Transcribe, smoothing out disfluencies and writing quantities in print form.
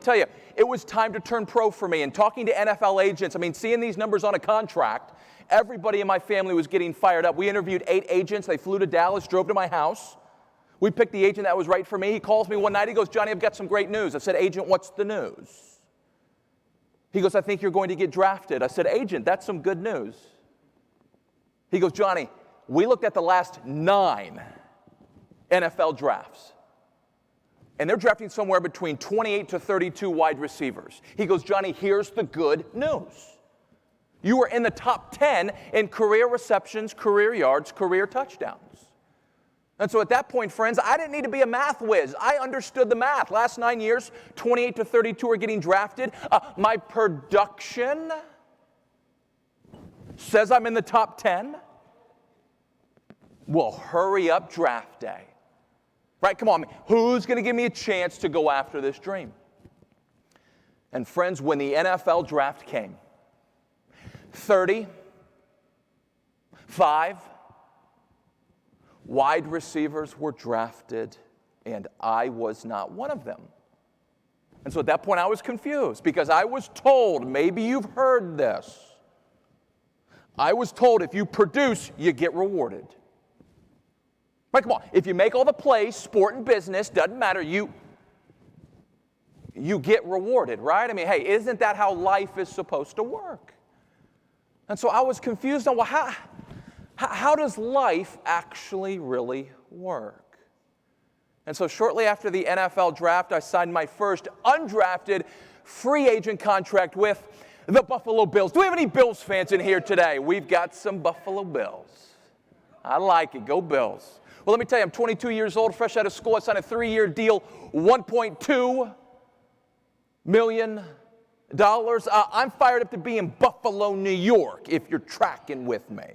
Tell you, it was time to turn pro for me. And talking to NFL agents, I mean, seeing these numbers on a contract, everybody in my family was getting fired up. We interviewed 8 agents. They flew to Dallas, drove to my house. We picked the agent that was right for me. He calls me one night. He goes, Johnny, I've got some great news. I said, agent, what's the news? He goes, I think you're going to get drafted. I said, agent, that's some good news. He goes, Johnny, we looked at the last 9 NFL drafts. And they're drafting somewhere between 28 to 32 wide receivers. He goes, Johnny, here's the good news. You were in the top 10 in career receptions, career yards, career touchdowns. And so at that point, friends, I didn't need to be a math whiz. I understood the math. Last 9 years, 28 to 32 are getting drafted. My production says I'm in the top 10. Well, hurry up draft day. Right, come on, who's going to give me a chance to go after this dream? And friends, when the NFL draft came, 35 wide receivers were drafted, and I was not one of them. And so at that point I was confused because I was told, maybe you've heard this, I was told if you produce, you get rewarded. Right, come on. If you make all the plays, sport and business, doesn't matter, you get rewarded, right? I mean, hey, isn't that how life is supposed to work? And so I was confused on, well, how does life actually really work? And so shortly after the NFL draft, I signed my first undrafted free agent contract with the Buffalo Bills. Do we have any Bills fans in here today? We've got some Buffalo Bills. I like it. Go Bills. Well, let me tell you, I'm 22 years old, fresh out of school. I signed a 3-year deal, $1.2 million. I'm fired up to be in Buffalo, New York, if you're tracking with me.